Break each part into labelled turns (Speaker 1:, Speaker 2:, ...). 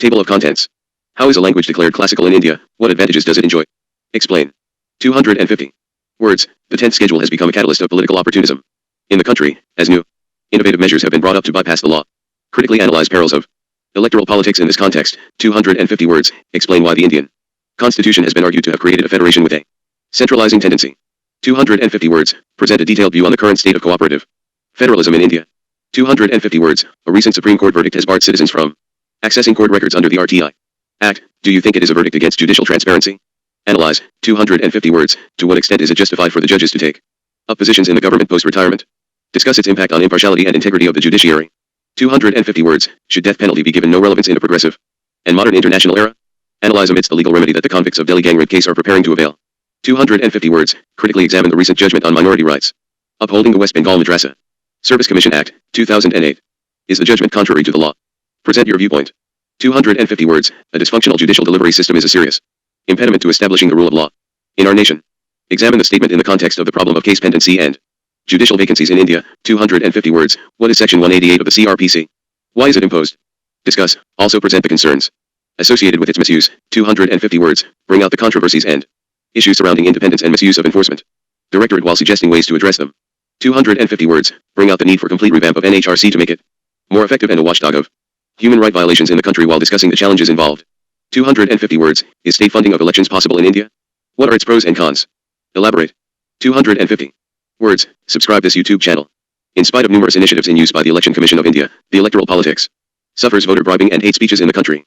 Speaker 1: Table of contents. How is a language declared classical in India? What advantages does it enjoy? Explain. 250. Words. The 10th schedule has become a catalyst of political opportunism in the country, as new, innovative measures have been brought up to bypass the law. Critically analyze perils of electoral politics in this context. 250 words. Explain why the Indian Constitution has been argued to have created a federation with a centralizing tendency. 250 words. Present a detailed view on the current state of cooperative federalism in India. 250 words. A recent Supreme Court verdict has barred citizens from accessing court records under the RTI Act. Do you think it is a verdict against judicial transparency? Analyze. 250 words. To what extent is it justified for the judges to take up positions in the government post-retirement? Discuss its impact on impartiality and integrity of the judiciary. 250 words. Should death penalty be given no relevance in a progressive and modern international era? Analyze amidst the legal remedy that the convicts of Delhi gang rape case are preparing to avail. 250 words. Critically examine the recent judgment on minority rights upholding the West Bengal Madrasa Service Commission Act, 2008. Is the judgment contrary to the law? Present your viewpoint. 250 words. A dysfunctional judicial delivery system is a serious impediment to establishing the rule of law in our nation. Examine the statement in the context of the problem of case pendency and judicial vacancies in India. 250 words. What is Section 188 of the CRPC? Why is it imposed? Discuss. Also present the concerns associated with its misuse. 250 words. Bring out the controversies and issues surrounding independence and misuse of enforcement directorate while suggesting ways to address them. 250 words. Bring out the need for complete revamp of NHRC to make it more effective and a watchdog of human right violations in the country while discussing the challenges involved. 250 words. Is state funding of elections possible in India? What are its pros and cons? Elaborate. 250 words. Subscribe this YouTube channel. In spite of numerous initiatives in use by the Election Commission of India, the electoral politics suffers voter bribing and hate speeches in the country.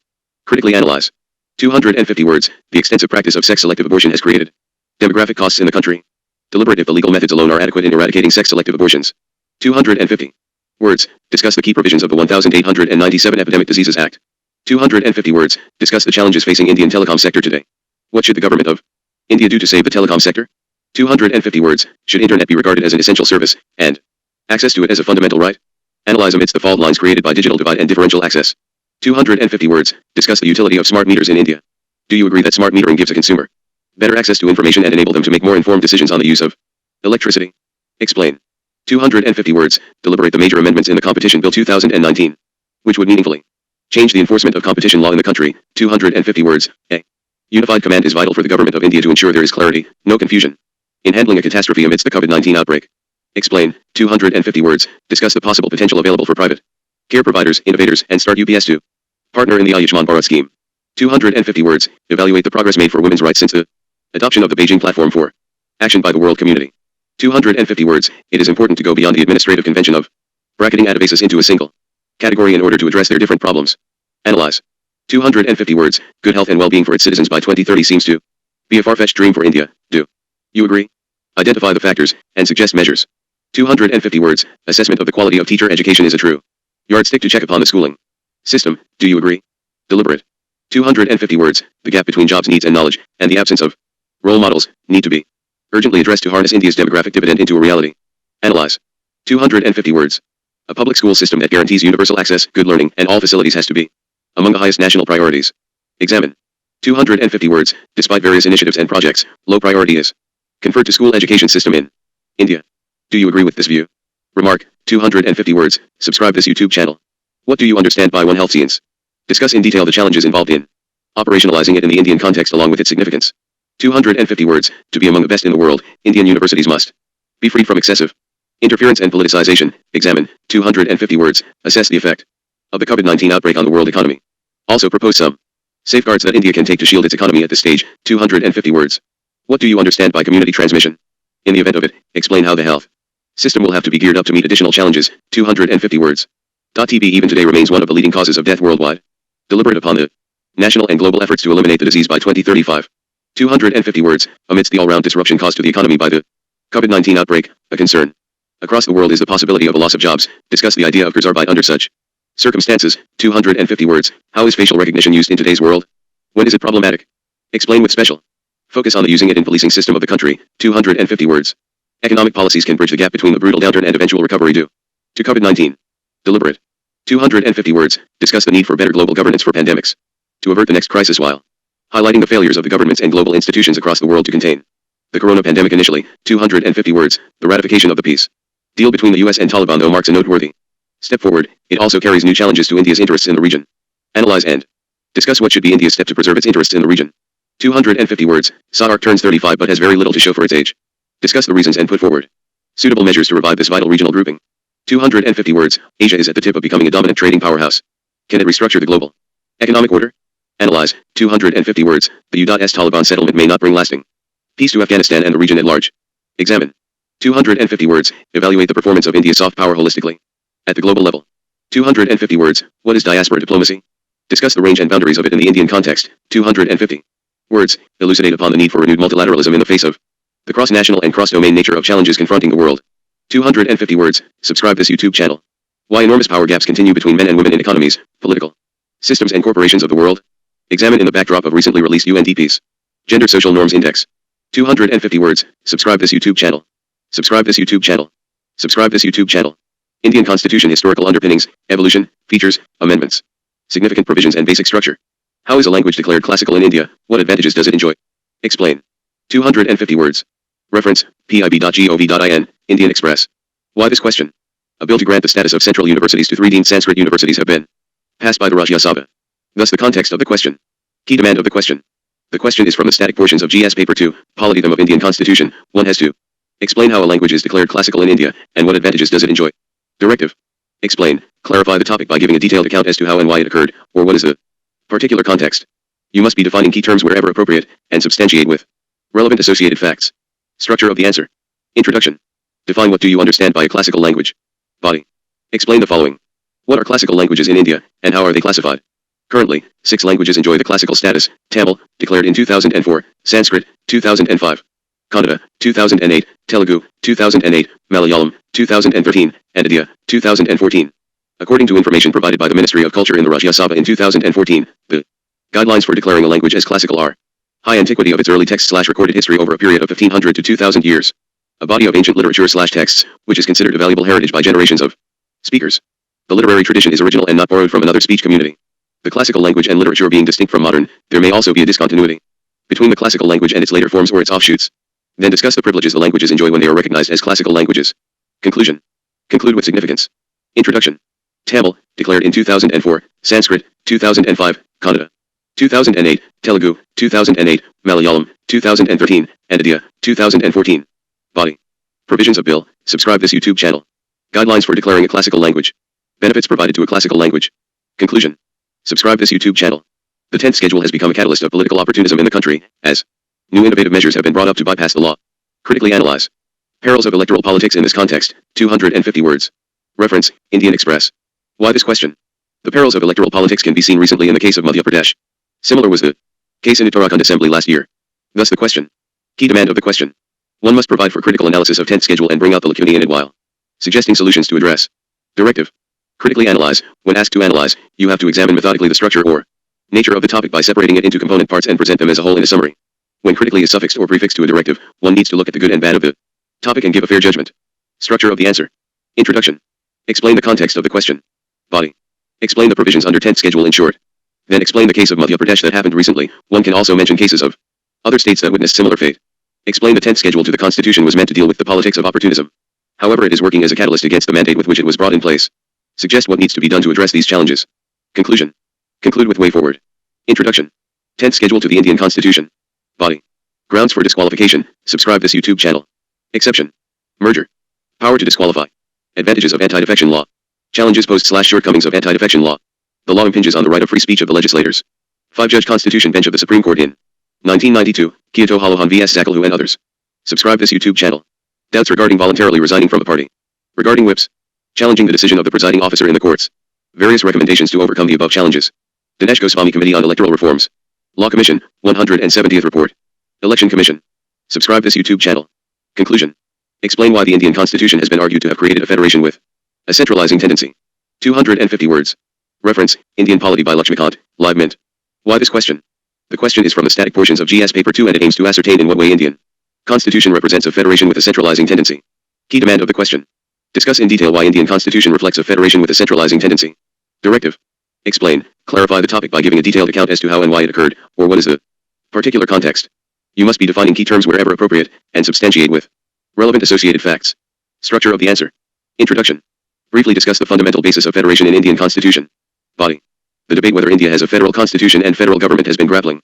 Speaker 1: Critically analyze. 250 words. The extensive practice of sex-selective abortion has created demographic costs in the country. Deliberate if the legal methods alone are adequate in eradicating sex-selective abortions. 250 words. Discuss the key provisions of the 1897 Epidemic Diseases Act. 250 words. Discuss the challenges facing Indian telecom sector today. What should the government of India do to save the telecom sector? 250 words. Should internet be regarded as an essential service, and access to it as a fundamental right? Analyze amidst the fault lines created by digital divide and differential access. 250 words. Discuss the utility of smart meters in India. Do you agree that smart metering gives a consumer better access to information and enable them to make more informed decisions on the use of electricity? Explain. 250 words. Deliberate the major amendments in the Competition Bill 2019, which would meaningfully change the enforcement of competition law in the country. 250 words. A unified command is vital for the government of India to ensure there is clarity, no confusion, in handling a catastrophe amidst the COVID-19 outbreak. Explain. 250 words. Discuss the possible potential available for private care providers, innovators, and start UPS to partner in the Ayushman Bharat scheme. 250 words. Evaluate the progress made for women's rights since the adoption of the Beijing Platform for Action by the world community. 250 words. It is important to go beyond the administrative convention of bracketing databases into a single category in order to address their different problems. Analyze. 250 words. Good health and well-being for its citizens by 2030 seems to be a far-fetched dream for India. Do you agree? Identify the factors and suggest measures. 250 words. Assessment of the quality of teacher education is a true yardstick to check upon the schooling system. Do you agree? Deliberate. 250 words. The gap between jobs needs and knowledge, and the absence of role models, need to be urgently addressed to harness India's demographic dividend into a reality. Analyze. 250 words. A public school system that guarantees universal access, good learning, and all facilities has to be among the highest national priorities. Examine. 250 words. Despite various initiatives and projects, low priority is conferred to school education system in India. Do you agree with this view? Remark. 250 words. Subscribe this YouTube channel. What do you understand by One Health Science? Discuss in detail the challenges involved in operationalizing it in the Indian context along with its significance. 250 words. To be among the best in the world, Indian universities must be free from excessive interference and politicization. Examine. 250 words. Assess the effect of the COVID-19 outbreak on the world economy. Also propose some safeguards that India can take to shield its economy at this stage. 250 words. What do you understand by community transmission? In the event of it, explain how the health system will have to be geared up to meet additional challenges. 250 words. TB even today remains one of the leading causes of death worldwide. Deliberate upon the national and global efforts to eliminate the disease by 2035. 250 words. Amidst the all-round disruption caused to the economy by the COVID-19 outbreak, a concern across the world is the possibility of a loss of jobs. Discuss the idea of Kurzarbeit under such circumstances. 250 words. How is facial recognition used in today's world? When is it problematic? Explain with special focus on the using it in policing system of the country. 250 words. Economic policies can bridge the gap between the brutal downturn and eventual recovery due to COVID-19. Deliberate. 250 words. Discuss the need for better global governance for pandemics to avert the next crisis while highlighting the failures of the governments and global institutions across the world to contain the corona pandemic initially. 250 words. The ratification of the peace deal between the US and Taliban though marks a noteworthy step forward, it also carries new challenges to India's interests in the region. Analyze and Discuss what should be India's step to preserve its interests in the region. 250 words. SAARC turns 35 but has very little to show for its age. Discuss the reasons and put forward suitable measures to revive this vital regional grouping. 250 words. Asia is at the tip of becoming a dominant trading powerhouse. Can it restructure the global economic order? Analyze. 250 words. The U.S. Taliban settlement may not bring lasting peace to Afghanistan and the region at large. Examine. 250 words. Evaluate the performance of India's soft power holistically. At the global level. 250 words. What is diaspora diplomacy? Discuss the range and boundaries of it in the Indian context. 250 words. Elucidate upon the need for renewed multilateralism in the face of the cross-national and cross-domain nature of challenges confronting the world. 250 words. Subscribe this YouTube channel. Why enormous power gaps continue between men and women in economies, political systems and corporations of the world. Examine in the backdrop of recently released UNDP's Gender Social Norms Index. 250 words. Subscribe this YouTube channel. Subscribe this YouTube channel. Subscribe this YouTube channel. Indian Constitution historical underpinnings, evolution, features, amendments, significant provisions and basic structure. How is a language declared classical in India? What advantages does it enjoy? Explain. 250 words. Reference, pib.gov.in, Indian Express. Why this question? A bill to grant the status of central universities to 3 deemed Sanskrit universities have been passed by the Rajya Sabha. Thus the context of the question. Key demand of the question. The question is from the static portions of GS Paper 2, Polity of Indian Constitution, 1 has 2. Explain how a language is declared classical in India, and what advantages does it enjoy. Directive. Explain, clarify the topic by giving a detailed account as to how and why it occurred, or what is the particular context. You must be defining key terms wherever appropriate, and substantiate with relevant associated facts. Structure of the answer. Introduction. Define what do you understand by a classical language. Body. Explain the following. What are classical languages in India, and how are they classified? Currently, 6 languages enjoy the classical status: Tamil, declared in 2004, Sanskrit, 2005, Kannada, 2008, Telugu, 2008, Malayalam, 2013, and Odia, 2014. According to information provided by the Ministry of Culture in the Rajya Sabha in 2014, the guidelines for declaring a language as classical are high antiquity of its early texts/recorded history over a period of 1500 to 2000 years, a body of ancient literature/texts, which is considered a valuable heritage by generations of speakers. The literary tradition is original and not borrowed from another speech community. The classical language and literature being distinct from modern, there may also be a discontinuity between the classical language and its later forms or its offshoots. Then discuss the privileges the languages enjoy when they are recognized as classical languages. Conclusion. Conclude with significance. Introduction. Tamil, declared in 2004, Sanskrit, 2005, Kannada, 2008, Telugu, 2008, Malayalam, 2013, and Odia, 2014. Body. Provisions of Bill. Subscribe this YouTube channel. Guidelines for declaring a classical language. Benefits provided to a classical language. Conclusion. Subscribe this YouTube channel. The 10th schedule has become a catalyst of political opportunism in the country, as new innovative measures have been brought up to bypass the law. Critically analyze. Perils of electoral politics in this context, 250 words. Reference, Indian Express. Why this question? The perils of electoral politics can be seen recently in the case of Madhya Pradesh. Similar was the case in Uttarakhand Assembly last year. Thus the question. Key demand of the question. One must provide for critical analysis of 10th schedule and bring out the lacunae in it while suggesting solutions to address. Directive. Critically analyze. When asked to analyze, you have to examine methodically the structure or nature of the topic by separating it into component parts and present them as a whole in a summary. When critically is suffixed or prefixed to a directive, one needs to look at the good and bad of the topic and give a fair judgment. Structure of the answer. Introduction. Explain the context of the question. Body. Explain the provisions under 10th schedule in short. Then explain the case of Madhya Pradesh that happened recently. One can also mention cases of other states that witnessed similar fate. Explain the 10th schedule to the Constitution was meant to deal with the politics of opportunism. However, it is working as a catalyst against the mandate with which it was brought in place. Suggest what needs to be done to address these challenges. Conclusion. Conclude with way forward. Introduction. 10th schedule to the Indian Constitution. Body. Grounds for disqualification. Subscribe this YouTube channel. Exception. Merger. Power to disqualify. Advantages of anti-defection law. Challenges posed/shortcomings of anti-defection law. The law impinges on the right of free speech of the legislators. 5-judge Constitution Bench of the Supreme Court in 1992, Kyoto Holohan vs. Zakalhu and others. Subscribe this YouTube channel. Doubts regarding voluntarily resigning from the party. Regarding whips. Challenging the decision of the presiding officer in the courts. Various recommendations to overcome the above challenges. Dinesh Goswami Committee on Electoral Reforms. Law Commission, 170th Report. Election Commission. Subscribe this YouTube channel. Conclusion. Explain why the Indian Constitution has been argued to have created a federation with a centralizing tendency. 250 words. Reference, Indian Polity by Lakshmikant, Live Mint. Why this question? The question is from the static portions of GS Paper 2 and it aims to ascertain in what way Indian Constitution represents a federation with a centralizing tendency. Key demand of the question. Discuss in detail why Indian Constitution reflects a federation with a centralizing tendency. Directive. Explain, clarify the topic by giving a detailed account as to how and why it occurred, or what is the particular context. You must be defining key terms wherever appropriate, and substantiate with relevant associated facts. Structure of the answer. Introduction. Briefly discuss the fundamental basis of federation in Indian Constitution. Body. The debate whether India has a federal constitution and federal government has been grappling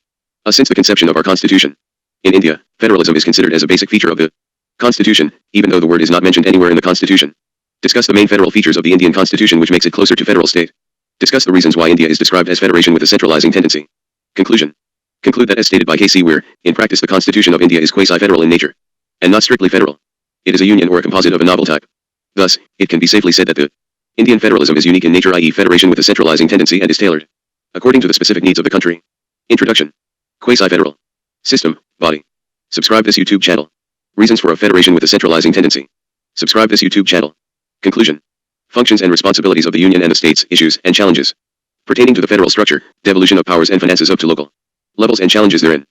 Speaker 1: since the conception of our constitution. In India, federalism is considered as a basic feature of the constitution, even though the word is not mentioned anywhere in the constitution. Discuss the main federal features of the Indian constitution which makes it closer to federal state. Discuss the reasons why India is described as federation with a centralizing tendency. Conclusion. Conclude that as stated by K.C. Weir, in practice the constitution of India is quasi-federal in nature, and not strictly federal. It is a union or a composite of a novel type. Thus, it can be safely said that the Indian federalism is unique in nature, i.e. federation with a centralizing tendency, and is tailored according to the specific needs of the country. Introduction. Quasi-federal system, body. Subscribe this YouTube channel. Reasons for a federation with a centralizing tendency. Subscribe this YouTube channel. Conclusion. Functions and responsibilities of the union and the states, issues and challenges pertaining to the federal structure, devolution of powers and finances up to local levels and challenges therein.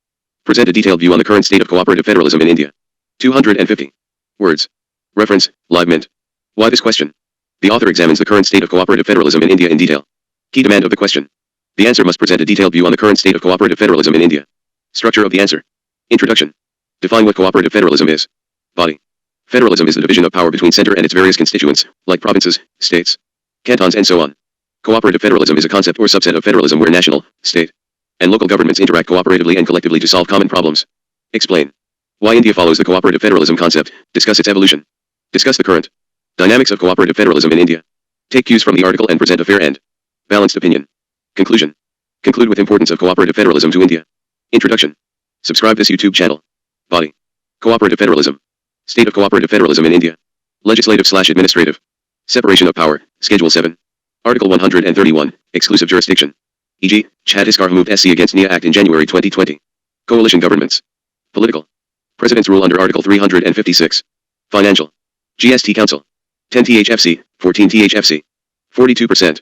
Speaker 1: Present a detailed view on the current state of cooperative federalism in India. 250 words. Reference, Live Mint. Why this question? The author examines the current state of cooperative federalism in India in detail. Key demand of the question. The answer must present a detailed view on the current state of cooperative federalism in India. Structure of the answer. Introduction. Define what cooperative federalism is. Body. Federalism is the division of power between center and its various constituents, like provinces, states, cantons and so on. Cooperative federalism is a concept or subset of federalism where national, state, and local governments interact cooperatively and collectively to solve common problems. Explain. Why India follows the cooperative federalism concept. Discuss its evolution. Discuss the current dynamics of cooperative federalism in India. Take cues from the article and present a fair and balanced opinion. Conclusion. Conclude with importance of cooperative federalism to India. Introduction. Subscribe this YouTube channel. Body. Cooperative federalism. State of cooperative federalism in India. Legislative/administrative. Separation of power. Schedule 7. Article 131. Exclusive jurisdiction. E.g., Chhattisgarh removed SC against NIA Act in January 2020. Coalition governments. Political. President's rule under Article 356. Financial. GST Council. 10 THFC, 14 THFC. 42%.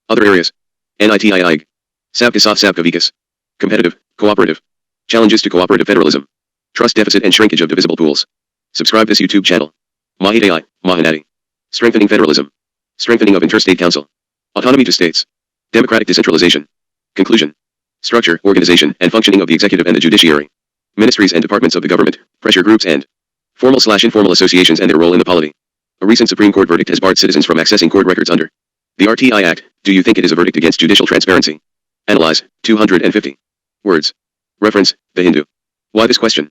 Speaker 1: Other areas. NITIIG. Sabka Sath Sabka Vikas. Competitive, cooperative. Challenges to cooperative federalism. Trust deficit and shrinkage of divisible pools. Subscribe this YouTube channel. Mahidai, Mahanadi. Strengthening federalism. Strengthening of interstate council. Autonomy to states. Democratic decentralization. Conclusion. Structure, organization, and functioning of the executive and the judiciary. Ministries and departments of the government, pressure groups and formal/informal associations and their role in the polity. A recent Supreme Court verdict has barred citizens from accessing court records under the RTI Act. Do you think it is a verdict against judicial transparency? Analyze. 250 words. Reference, The Hindu. Why this question?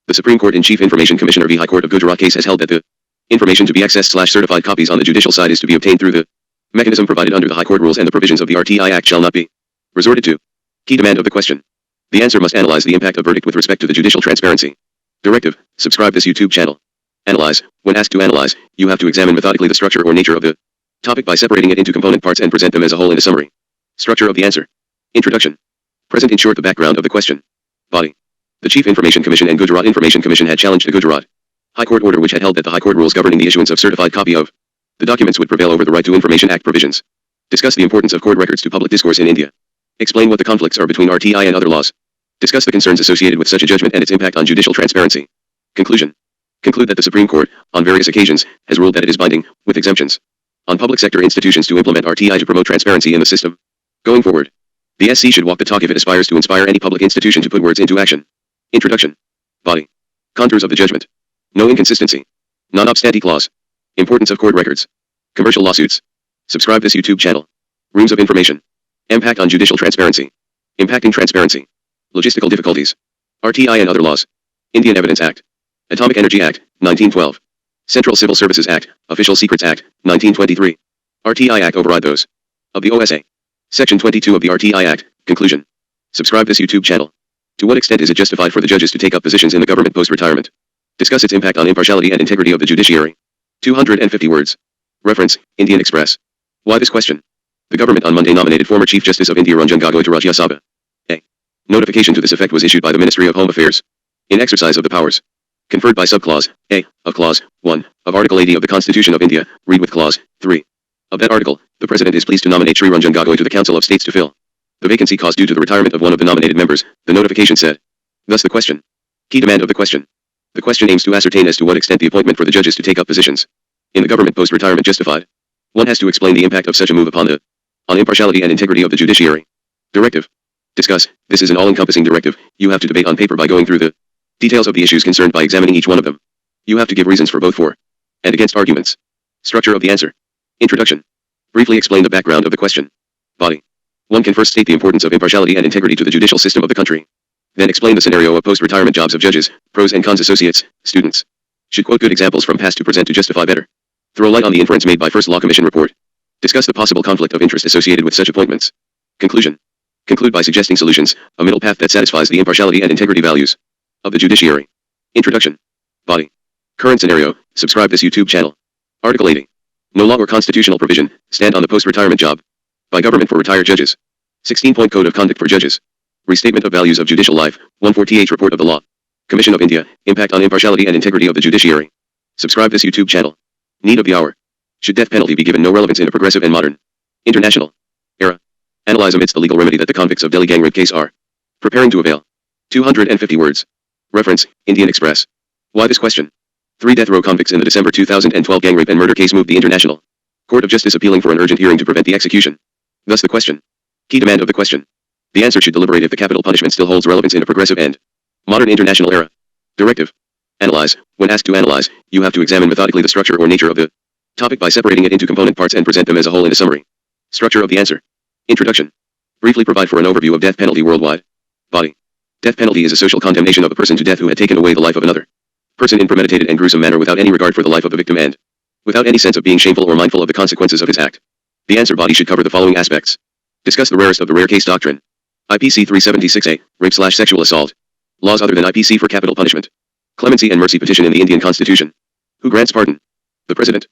Speaker 1: The Supreme Court in Chief Information Commissioner v High Court of Gujarat case has held that the information to be accessed/certified copies on the judicial side is to be obtained through the mechanism provided under the High Court rules, and the provisions of the RTI Act shall not be resorted to. Key demand of the question. The answer must analyze the impact of verdict with respect to the judicial transparency directive. Subscribe this YouTube channel. Analyze. When asked to analyze, you have to examine methodically the structure or nature of the topic by separating it into component parts and present them as a whole in a summary. Structure of the answer. Introduction. Present in short the background of the question. Body. The Chief Information Commission and Gujarat Information Commission had challenged the Gujarat High Court order which had held that the High Court rules governing the issuance of certified copy of the documents would prevail over the Right to Information Act provisions. Discuss the importance of court records to public discourse in India. Explain what the conflicts are between RTI and other laws. Discuss the concerns associated with such a judgment and its impact on judicial transparency. Conclusion. Conclude that the Supreme Court, on various occasions, has ruled that it is binding, with exemptions, on public sector institutions to implement RTI to promote transparency in the system. Going forward, the SC should walk the talk if it aspires to inspire any public institution to put words into action. Introduction. Body. Contours of the judgment. No inconsistency. Non-obstante clause. Importance of court records. Commercial lawsuits. Subscribe this YouTube channel. Rooms of information. Impact on judicial transparency. Impacting transparency. Logistical difficulties. RTI and other laws. Indian Evidence Act. Atomic Energy Act, 1912. Central Civil Services Act, Official Secrets Act, 1923. RTI Act override those of the OSA. Section 22 of the RTI Act. Conclusion. Subscribe this YouTube channel. To what extent is it justified for the judges to take up positions in the government post-retirement? Discuss its impact on impartiality and integrity of the judiciary. 250 words. Reference, Indian Express. Why this question? The government on Monday nominated former Chief Justice of India Ranjan Gogoi to Rajya Sabha. A notification to this effect was issued by the Ministry of Home Affairs. In exercise of the powers conferred by subclause A of Clause 1 of Article 80 of the Constitution of India, read with Clause 3 of that article, the President is pleased to nominate Shri Ranjan Gogoi to the Council of States to fill the vacancy caused due to the retirement of one of the nominated members, the notification said. Thus the question. Key demand of the question. The question aims to ascertain as to what extent the appointment for the judges to take up positions in the government post-retirement justified. One has to explain the impact of such a move upon impartiality and integrity of the judiciary. Directive. Discuss. This is an all-encompassing directive. You have to debate on paper by going through the details of the issues concerned by examining each one of them. You have to give reasons for both for and against arguments. Structure of the answer. Introduction. Briefly explain the background of the question. Body. One can first state the importance of impartiality and integrity to the judicial system of the country. Then explain the scenario of post-retirement jobs of judges, pros and cons associates, students. Should quote good examples from past to present to justify better. Throw light on the inference made by First Law Commission report. Discuss the possible conflict of interest associated with such appointments. Conclusion. Conclude by suggesting solutions, a middle path that satisfies the impartiality and integrity values of the judiciary. Introduction. Body. Current scenario. Subscribe this YouTube channel. Article 80. No law or constitutional provision, stand on the post-retirement job. By government for retired judges. 16-point Code of Conduct for Judges. Restatement of Values of Judicial Life, 148 Report of the Law Commission of India, Impact on Impartiality and Integrity of the Judiciary. Subscribe this YouTube channel. Need of the hour. Should death penalty be given no relevance in a progressive and modern international era? Analyze amidst the legal remedy that the convicts of Delhi gang rape case are preparing to avail. 250 words. Reference, Indian Express. Why this question? 3 death row convicts in the December 2012 gang rape and murder case moved the International Court of Justice appealing for an urgent hearing to prevent the execution. Thus the question. Key demand of the question. The answer should deliberate if the capital punishment still holds relevance in a progressive and modern international era. Directive. Analyze. When asked to analyze, you have to examine methodically the structure or nature of the topic by separating it into component parts and present them as a whole in a summary. Structure of the answer. Introduction. Briefly provide for an overview of death penalty worldwide. Body. Death penalty is a social condemnation of a person to death who had taken away the life of another person in premeditated and gruesome manner without any regard for the life of the victim and without any sense of being shameful or mindful of the consequences of his act. The answer body should cover the following aspects. Discuss the rarest of the rare case doctrine. IPC 376A, rape/sexual assault. Laws other than IPC for capital punishment. Clemency and mercy petition in the Indian Constitution. Who grants pardon? The President.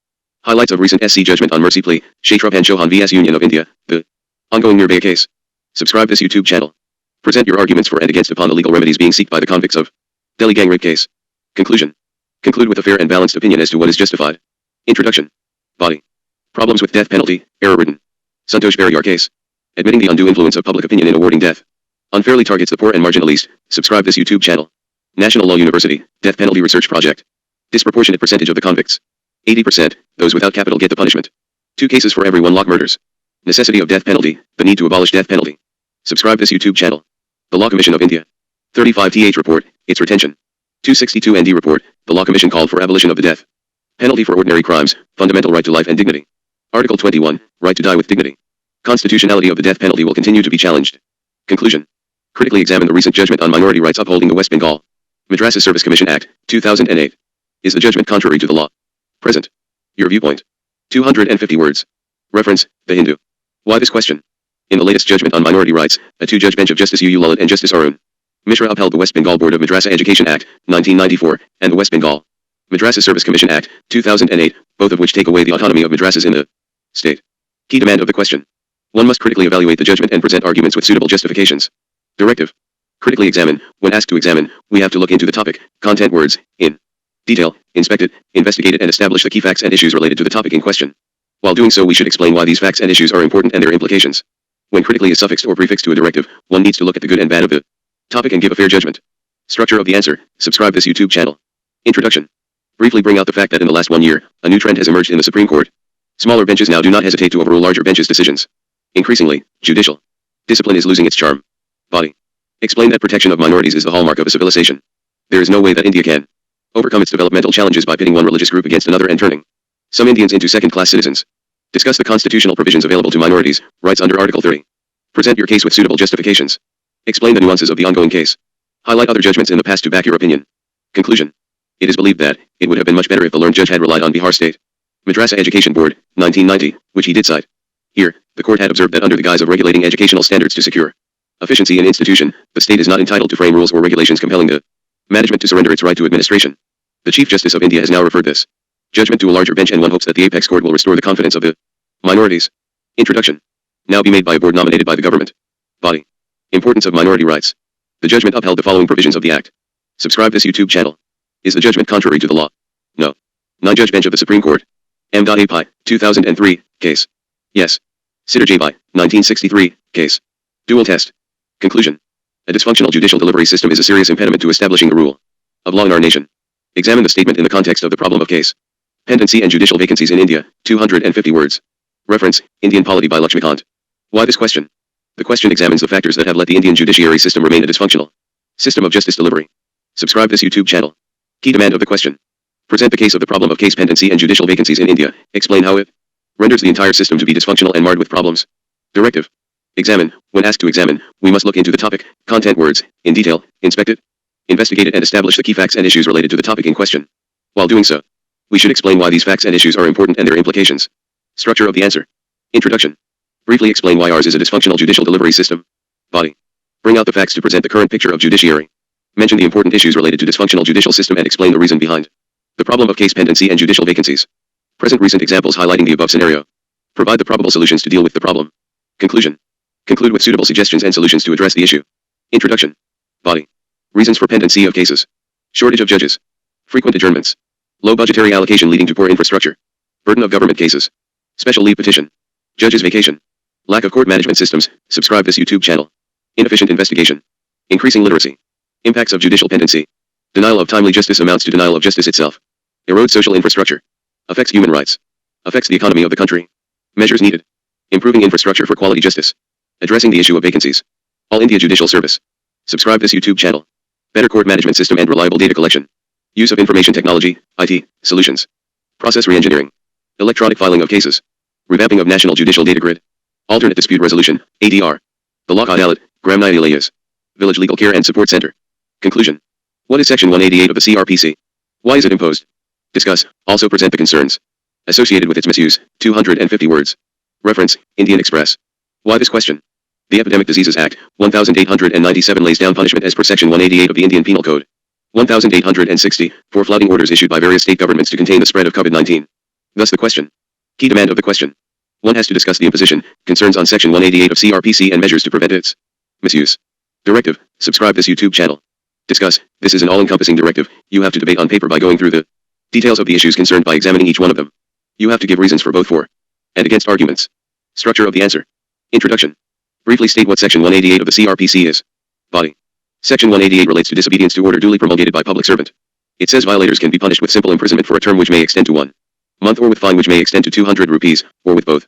Speaker 1: Highlights of recent SC judgment on mercy plea, Kshetrabhan Chauhan vs Union of India, the ongoing Nirbhaya case. Subscribe this YouTube channel. Present your arguments for and against upon the legal remedies being sought by the convicts of Delhi gang rape case. Conclusion. Conclude with a fair and balanced opinion as to what is justified. Introduction. Body. Problems with death penalty, error-ridden. Santosh Bariyar case. Admitting the undue influence of public opinion in awarding death unfairly targets the poor and marginalized. Subscribe this YouTube channel. National Law University, Death Penalty Research Project. Disproportionate percentage of the convicts. 80%, those without capital get the punishment. 2 cases for every 1 lakh murders. Necessity of death penalty, the need to abolish death penalty. Subscribe this YouTube channel. The Law Commission of India. 35th report, its retention. 262 ND report, the Law Commission called for abolition of the death penalty for ordinary crimes, fundamental right to life and dignity. Article 21, right to die with dignity. Constitutionality of the death penalty will continue to be challenged. Conclusion. Critically examine the recent judgment on minority rights upholding the West Bengal Madrasa Service Commission Act, 2008. Is the judgment contrary to the law? Present. Your viewpoint. 250 words. Reference, The Hindu. Why this question? In the latest judgment on minority rights, a 2-judge bench of Justice U. Lalit and Justice Arun Mishra upheld the West Bengal Board of Madrasa Education Act, 1994, and the West Bengal Madrasa Service Commission Act, 2008, both of which take away the autonomy of madrasas in the state. Key demand of the question. One must critically evaluate the judgment and present arguments with suitable justifications. Directive. Critically examine. When asked to examine, we have to look into the topic, content words, in detail, inspect it, investigate it and establish the key facts and issues related to the topic in question. While doing so we should explain why these facts and issues are important and their implications. When critically is suffixed or prefixed to a directive, one needs to look at the good and bad of the topic and give a fair judgment. Structure of the answer. Subscribe this YouTube channel. Introduction. Briefly bring out the fact that in the last 1 year, a new trend has emerged in the Supreme Court. Smaller benches now do not hesitate to overrule larger benches' decisions. Increasingly, judicial discipline is losing its charm. Body. Explain that protection of minorities is the hallmark of a civilization. There is no way that India can overcome its developmental challenges by pitting one religious group against another and turning some Indians into second-class citizens. Discuss the constitutional provisions available to minorities, rights under Article 30. Present your case with suitable justifications. Explain the nuances of the ongoing case. Highlight other judgments in the past to back your opinion. Conclusion. It is believed that it would have been much better if the learned judge had relied on Bihar State Madrasa Education Board, 1990, which he did cite. Here, the court had observed that under the guise of regulating educational standards to secure efficiency in institution, the state is not entitled to frame rules or regulations compelling the management to surrender its right to administration. The Chief Justice of India has now referred this judgment to a larger bench and one hopes that the apex court will restore the confidence of the minorities. Introduction. Now be made by a board nominated by the government. Body. Importance of minority rights. The judgment upheld the following provisions of the Act. Subscribe this YouTube channel. Is the judgment contrary to the law? No. 9-judge bench of the Supreme Court. M. Pai, 2003, case. Yes. Sitter J. Pai, 1963, case. Dual test. Conclusion. A dysfunctional judicial delivery system is a serious impediment to establishing the rule of law in our nation. Examine the statement in the context of the problem of case pendency and judicial vacancies in India, 250 words. Reference, Indian Polity by Lakshmikant. Why this question? The question examines the factors that have let the Indian judiciary system remain a dysfunctional system of justice delivery. Subscribe this YouTube channel. Key demand of the question. Present the case of the problem of case pendency and judicial vacancies in India. Explain how it renders the entire system to be dysfunctional and marred with problems. Directive. Examine. When asked to examine, we must look into the topic, content words, in detail, inspect it, investigate it and establish the key facts and issues related to the topic in question. While doing so, we should explain why these facts and issues are important and their implications. Structure of the answer. Introduction. Briefly explain why ours is a dysfunctional judicial delivery system. Body. Bring out the facts to present the current picture of judiciary. Mention the important issues related to dysfunctional judicial system and explain the reason behind the problem of case pendency and judicial vacancies. Present recent examples highlighting the above scenario. Provide the probable solutions to deal with the problem. Conclusion. Conclude with suitable suggestions and solutions to address the issue. Introduction. Body. Reasons for pendency of cases. Shortage of judges. Frequent adjournments. Low budgetary allocation leading to poor infrastructure. Burden of government cases. Special leave petition. Judges vacation. Lack of court management systems. Subscribe this YouTube channel. Inefficient investigation. Increasing literacy. Impacts of judicial pendency. Denial of timely justice amounts to denial of justice itself. Erodes social infrastructure. Affects human rights. Affects the economy of the country. Measures needed. Improving infrastructure for quality justice. Addressing the issue of vacancies. All India Judicial Service. Subscribe this YouTube channel. Better court management system and reliable data collection. Use of information technology, IT, solutions. Process reengineering. Electronic filing of cases. Revamping of National Judicial Data Grid. Alternate Dispute Resolution, ADR. The Lok Adalat, Gram न्यायालय. Village Legal Care and Support Center. Conclusion. What is Section 188 of the CRPC? Why is it imposed? Discuss. Also present the concerns associated with its misuse. 250 words. Reference, Indian Express. Why this question? The Epidemic Diseases Act, 1897 lays down punishment as per Section 188 of the Indian Penal Code. 1860, for flooding orders issued by various state governments to contain the spread of COVID-19. Thus the question. Key demand of the question. One has to discuss the imposition, concerns on Section 188 of CRPC and measures to prevent its misuse. Directive. Subscribe this YouTube channel. Discuss. This is an all-encompassing directive. You have to debate on paper by going through the details of the issues concerned by examining each one of them. You have to give reasons for both for and against arguments. Structure of the answer. Introduction. Briefly state what Section 188 of the CRPC is. Body. Section 188 relates to disobedience to order duly promulgated by public servant. It says violators can be punished with simple imprisonment for a term which may extend to 1 month or with fine which may extend to 200 rupees, or with both.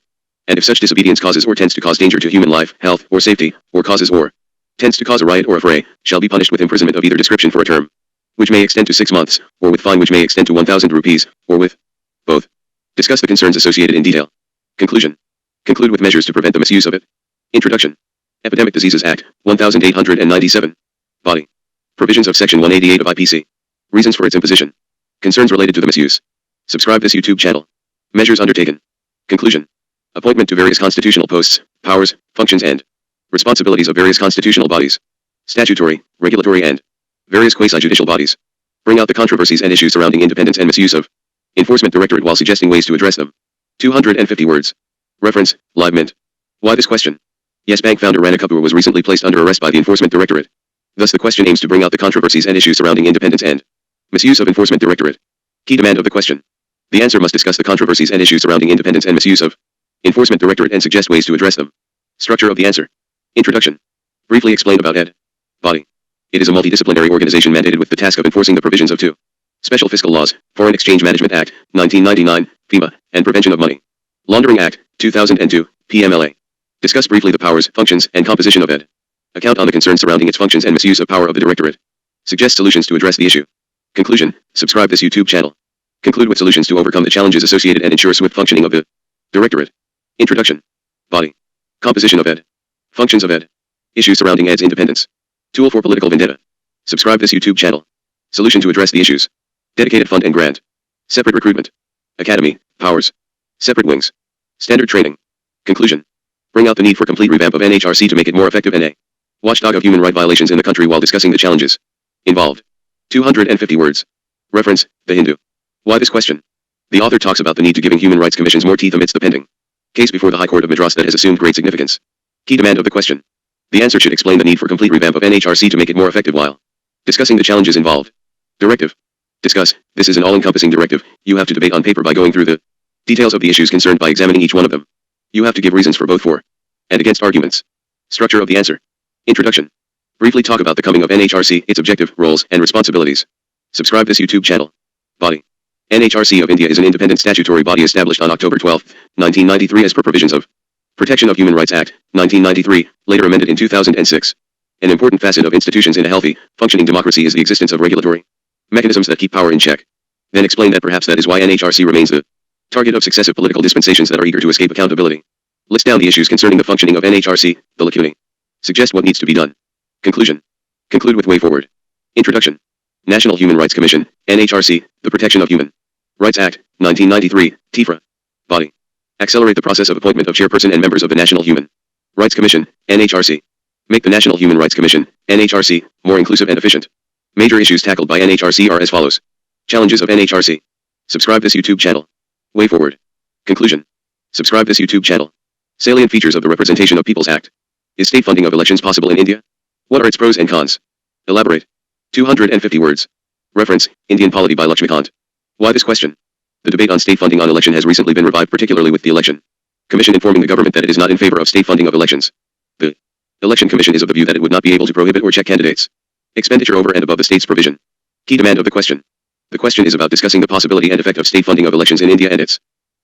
Speaker 1: And if such disobedience causes or tends to cause danger to human life, health, or safety, or causes or tends to cause a riot or affray, shall be punished with imprisonment of either description for a term which may extend to 6 months, or with fine which may extend to 1,000 rupees, or with both. Discuss the concerns associated in detail. Conclusion. Conclude with measures to prevent the misuse of it. Introduction. Epidemic Diseases Act, 1897. Body. Provisions of Section 188 of IPC. Reasons for its imposition. Concerns related to the misuse. Subscribe this YouTube channel. Measures undertaken. Conclusion. Appointment to various constitutional posts, powers, functions and responsibilities of various constitutional bodies. Statutory, regulatory and various quasi-judicial bodies. Bring out the controversies and issues surrounding independence and misuse of Enforcement Directorate while suggesting ways to address them. 250 words. Reference, Live Mint. Why this question? Yes Bank founder Rana Kapoor was recently placed under arrest by the Enforcement Directorate. Thus the question aims to bring out the controversies and issues surrounding independence and misuse of Enforcement Directorate. Key demand of the question. The answer must discuss the controversies and issues surrounding independence and misuse of Enforcement Directorate and suggest ways to address them. Structure of the answer. Introduction. Briefly explain about ED. Body. It is a multidisciplinary organization mandated with the task of enforcing the provisions of 2 Special Fiscal Laws, Foreign Exchange Management Act, 1999, FEMA, and Prevention of Money Laundering Act, 2002, PMLA. Discuss briefly the powers, functions, and composition of ED. Account on the concerns surrounding its functions and misuse of power of the Directorate. Suggest solutions to address the issue. Conclusion. Subscribe this YouTube channel. Conclude with solutions to overcome the challenges associated and ensure swift functioning of the Directorate. Introduction. Body. Composition of ED. Functions of ED. Issues surrounding ED's independence. Tool for political vendetta. Subscribe this YouTube channel. Solution to address the issues. Dedicated fund and grant. Separate recruitment. Academy, powers. Separate wings. Standard training. Conclusion. Bring out the need for complete revamp of NHRC to make it more effective and a watchdog of human rights violations in the country while discussing the challenges involved. 250 words. Reference, The Hindu. Why this question? The author talks about the need to giving human rights commissions more teeth amidst the pending case before the High Court of Madras that has assumed great significance. Key demand of the question. The answer should explain the need for complete revamp of NHRC to make it more effective while discussing the challenges involved. Directive. Discuss. This is an all-encompassing directive. You have to debate on paper by going through the details of the issues concerned by examining each one of them. You have to give reasons for both for and against arguments. Structure of the answer. Introduction. Briefly talk about the coming of NHRC, its objective, roles, and responsibilities. Subscribe this YouTube channel. Body. NHRC of India is an independent statutory body established on October 12, 1993 as per provisions of Protection of Human Rights Act, 1993, later amended in 2006. An important facet of institutions in a healthy, functioning democracy is the existence of regulatory mechanisms that keep power in check. Then explain that perhaps that is why NHRC remains the target of successive political dispensations that are eager to escape accountability. List down the issues concerning the functioning of NHRC, the lacunae. Suggest what needs to be done. Conclusion. Conclude with way forward. Introduction. National Human Rights Commission, NHRC, the Protection of Human Rights Act, 1993, TIFRA. Body. Accelerate the process of appointment of chairperson and members of the National Human Rights Commission, NHRC. Make the National Human Rights Commission, NHRC, more inclusive and efficient. Major issues tackled by NHRC are as follows. Challenges of NHRC. Subscribe this YouTube channel. Way forward. Conclusion. Subscribe this YouTube channel. Salient features of the Representation of Peoples Act. Is state funding of elections possible in India? What are its pros and cons? Elaborate. 250 words. Reference, Indian Polity by Lakshmikant. Why this question? The debate on state funding on election has recently been revived, particularly with the Election Commission informing the government that it is not in favor of state funding of elections. The Election Commission is of the view that it would not be able to prohibit or check candidates' expenditure over and above the state's provision. Key demand of the question. The question is about discussing the possibility and effect of state funding of elections in India and its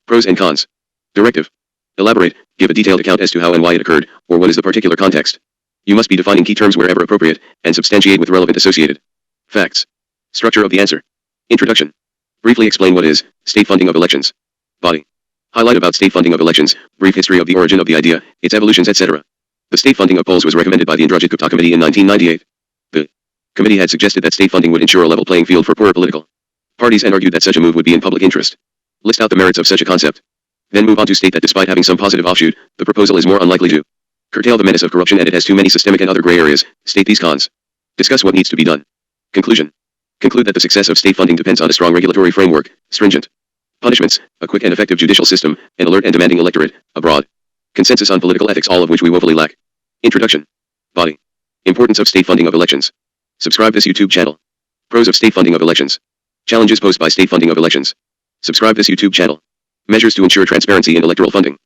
Speaker 1: pros and cons. Directive. Elaborate, give a detailed account as to how and why it occurred, or what is the particular context. You must be defining key terms wherever appropriate, and substantiate with relevant associated facts. Structure of the answer. Introduction. Briefly explain what is state funding of elections. Body. Highlight about state funding of elections, brief history of the origin of the idea, its evolutions, etc. The state funding of polls was recommended by the Indrajit Gupta Committee in 1998. The committee had suggested that state funding would ensure a level playing field for poorer political parties and argued that such a move would be in public interest. List out the merits of such a concept. Then move on to state that despite having some positive offshoot, the proposal is more unlikely to curtail the menace of corruption and it has too many systemic and other gray areas. State these cons. Discuss what needs to be done. Conclusion. Conclude that the success of state funding depends on a strong regulatory framework, stringent punishments, a quick and effective judicial system, an alert and demanding electorate, a broad consensus on political ethics, all of which we woefully lack. Introduction. Body. Importance of state funding of elections. Subscribe this YouTube channel. Pros of state funding of elections. Challenges posed by state funding of elections. Subscribe this YouTube channel. Measures to ensure transparency in electoral funding.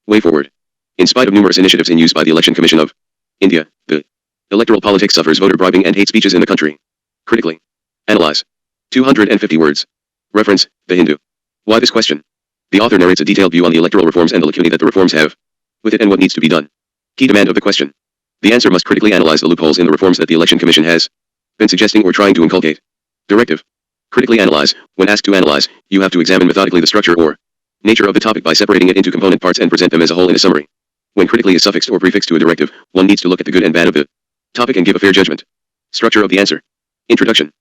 Speaker 1: Way forward. In spite of numerous initiatives in use by the Election Commission of India, the electoral politics suffers voter bribing and hate speeches in the country. Critically. Analyze. 250 words. Reference, The Hindu. Why this question? The author narrates a detailed view on the electoral reforms and the lacunae that the reforms have with it and what needs to be done. Key demand of the question. The answer must critically analyze the loopholes in the reforms that the Election Commission has been suggesting or trying to inculcate. Directive. Critically analyze. When asked to analyze, you have to examine methodically the structure or nature of the topic by separating it into component parts and present them as a whole in a summary. When critically is suffixed or prefixed to a directive, one needs to look at the good and bad of the topic and give a fair judgment. Structure of the answer. Introduction.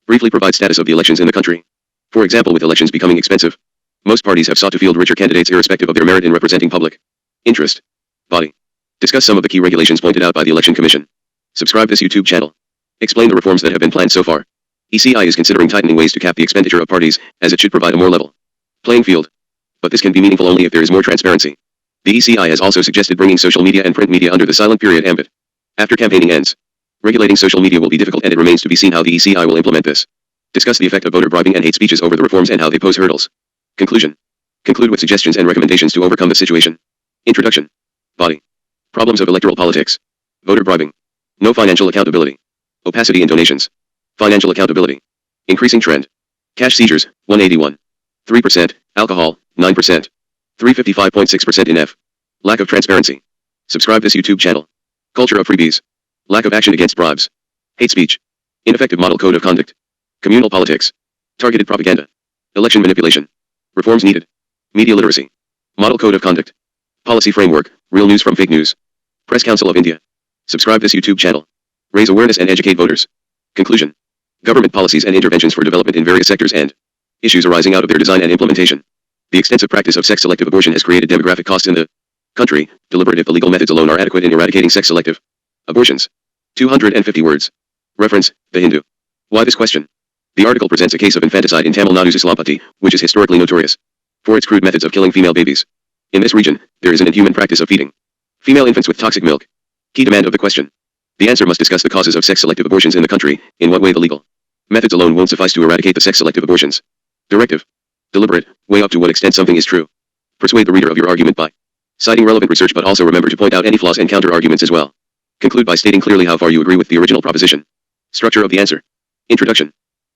Speaker 1: Briefly provide status of the elections in the country. For example, with elections becoming expensive, most parties have sought to field richer candidates irrespective of their merit in representing public interest. Body. Discuss some of the key regulations pointed out by the Election Commission. Subscribe this YouTube channel. Explain the reforms that have been planned so far. ECI is considering tightening ways to cap the expenditure of parties, as it should provide a more level playing field. But this can be meaningful only if there is more transparency. The ECI has also suggested bringing social media and print media under the silent period ambit. After campaigning ends. Regulating social media will be difficult and it remains to be seen how the ECI will implement this. Discuss the effect of voter bribing and hate speeches over the reforms and how they pose hurdles. Conclusion. Conclude with suggestions and recommendations to overcome the situation. Introduction. Body. Problems of electoral politics. Voter bribing. No financial accountability. Opacity in donations. Financial accountability. Increasing trend. Cash seizures, 181. 3%, alcohol, 9%. 355.6% in F. Lack of transparency. Subscribe this YouTube channel. Culture of freebies. Lack of action against bribes. Hate speech. Ineffective model code of conduct. Communal politics. Targeted propaganda. Election manipulation. Reforms needed. Media literacy. Model code of conduct. Policy framework, real news from fake news. Press Council of India. Subscribe this YouTube channel. Raise awareness and educate voters. Conclusion. Government policies and interventions for development in various sectors and issues arising out of their design and implementation. The extensive practice of sex-selective abortion has created demographic costs in the country, deliberate if the legal methods alone are adequate in eradicating sex-selective abortions. 250 words. Reference, The Hindu. Why this question? The article presents a case of infanticide in Tamil Nadu's Islampati, which is historically notorious for its crude methods of killing female babies. In this region, there is an inhuman practice of feeding female infants with toxic milk. Key demand of the question. The answer must discuss the causes of sex-selective abortions in the country, in what way the legal methods alone won't suffice to eradicate the sex-selective abortions. Directive. Deliberate, weigh up to what extent something is true. Persuade the reader of your argument by citing relevant research, but also remember to point out any flaws and counter-arguments as well. Conclude by stating clearly how far you agree with the original proposition. Structure of the answer. Introduction.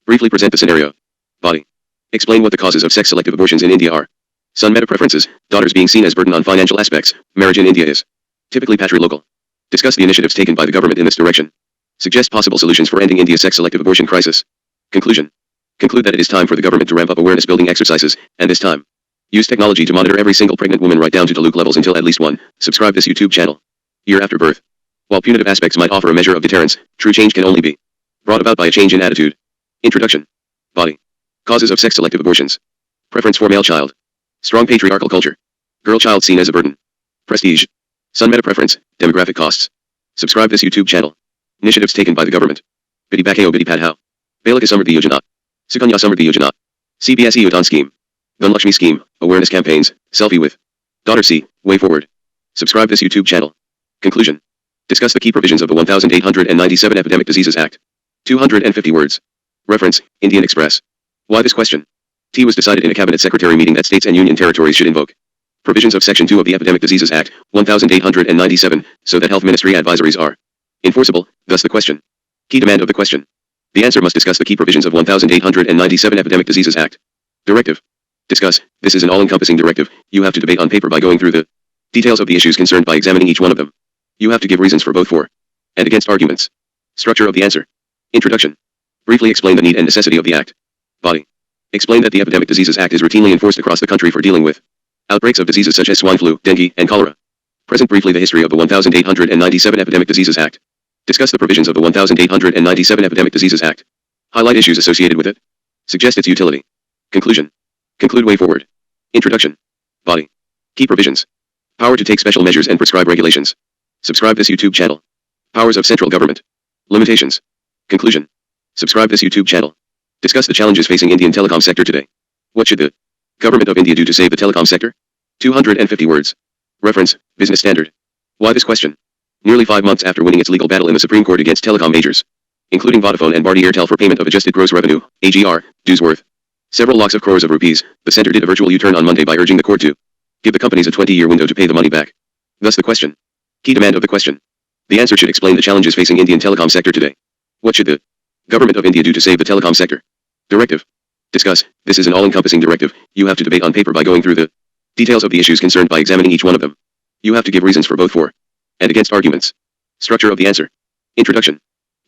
Speaker 1: Briefly present the scenario. Body. Explain what the causes of sex-selective abortions in India are. Son meta preferences, daughters being seen as burden on financial aspects, marriage in India is typically patrilocal. Discuss the initiatives taken by the government in this direction. Suggest possible solutions for ending India's sex-selective abortion crisis. Conclusion. Conclude that it is time for the government to ramp up awareness-building exercises, and this time Use technology to monitor every single pregnant woman right down to Deluxe levels until at least 1. Subscribe this YouTube channel. Year after birth. While punitive aspects might offer a measure of deterrence, true change can only be brought about by a change in attitude. Introduction. Body. Causes of sex-selective abortions. Preference for male child. Strong patriarchal culture. Girl child seen as a burden. Prestige. Son meta preference. Demographic costs. Subscribe this YouTube channel. Initiatives taken by the government. Bidi Bakao Bidi Padhao. Balika Samriddhi Yojana. Sukanya Samriddhi Yojana. CBSE Udan Scheme. Dhanlakshmi Scheme. Awareness campaigns. Selfie with daughter C. Way forward. Subscribe this YouTube channel. Conclusion. Discuss the key provisions of the 1897 Epidemic Diseases Act. 250 words. Reference, Indian Express. Why this question? T was decided in a cabinet secretary meeting that states and union territories should invoke provisions of Section 2 of the Epidemic Diseases Act, 1897, so that health ministry advisories are enforceable, thus the question. Key demand of the question. The answer must discuss the key provisions of 1897 Epidemic Diseases Act. Directive. Discuss, this is an all-encompassing directive, you have to debate on paper by going through the details of the issues concerned by examining each one of them. You have to give reasons for both for and against arguments. Structure of the answer. Introduction. Briefly explain the need and necessity of the Act. Body. Explain that the Epidemic Diseases Act is routinely enforced across the country for dealing with outbreaks of diseases such as swine flu, dengue, and cholera. Present briefly the history of the 1897 Epidemic Diseases Act. Discuss the provisions of the 1897 Epidemic Diseases Act. Highlight issues associated with it. Suggest its utility. Conclusion. Conclude way forward. Introduction. Body. Key provisions. Power to take special measures and prescribe regulations. Subscribe this YouTube channel. Powers of central government. Limitations. Conclusion. Subscribe this YouTube channel. Discuss the challenges facing Indian telecom sector today. What should the government of India do to save the telecom sector? 250 words. Reference, Business Standard. Why this question? Nearly 5 months after winning its legal battle in the Supreme Court against telecom majors, including Vodafone and Bharti Airtel for payment of adjusted gross revenue, AGR, dues worth several lakhs of crores of rupees, the center did a virtual U-turn on Monday by urging the court to give the companies a 20-year window to pay the money back. Thus the question. Key demand of the question. The answer should explain the challenges facing Indian telecom sector today. What should the government of India do to save the telecom sector? Directive. Discuss, this is an all-encompassing directive, you have to debate on paper by going through the details of the issues concerned by examining each one of them. You have to give reasons for both for and against arguments. Structure of the answer. Introduction.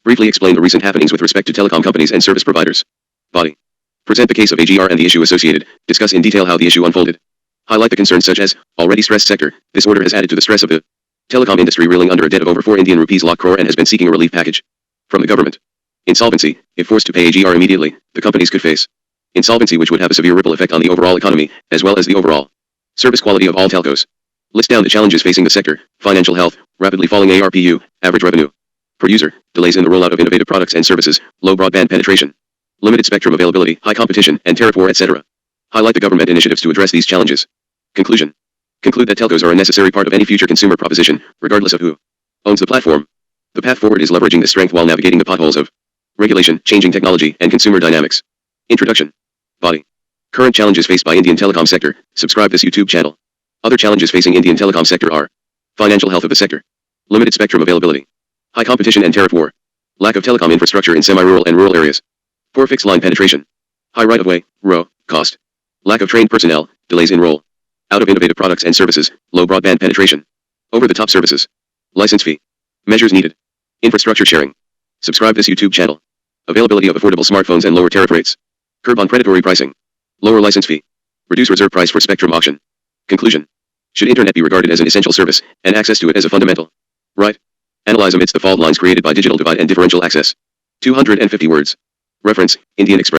Speaker 1: Briefly explain the recent happenings with respect to telecom companies and service providers. Body. Present the case of AGR and the issue associated, discuss in detail how the issue unfolded. Highlight the concerns such as, already stressed sector, this order has added to the stress of the telecom industry reeling under a debt of over 4 Indian rupees lakh crore and has been seeking a relief package from the government. Insolvency, if forced to pay AGR immediately, the companies could face insolvency which would have a severe ripple effect on the overall economy, as well as the overall service quality of all telcos. List down the challenges facing the sector, financial health, rapidly falling ARPU, average revenue per user, delays in the rollout of innovative products and services, low broadband penetration, limited spectrum availability, high competition, and tariff war, etc. Highlight the government initiatives to address these challenges. Conclusion. Conclude that telcos are a necessary part of any future consumer proposition, regardless of who owns the platform. The path forward is leveraging this strength while navigating the potholes of regulation, changing technology, and consumer dynamics. Introduction. Body. Current challenges faced by Indian telecom sector. Subscribe this YouTube channel. Other challenges facing Indian telecom sector are financial health of the sector, limited spectrum availability, high competition and tariff war, lack of telecom infrastructure in semi-rural and rural areas, poor fixed line penetration, high right-of-way, ROW, cost, lack of trained personnel, delays in roll out of innovative products and services, low broadband penetration, over-the-top services, license fee, measures needed, infrastructure sharing. Subscribe this YouTube channel. Availability of affordable smartphones and lower tariff rates, curb on predatory pricing, lower license fee, reduce reserve price for spectrum auction. Conclusion. Should internet be regarded as an essential service, and access to it as a fundamental right? Analyze amidst the fault lines created by digital divide and differential access. 250 words. Reference, Indian Express.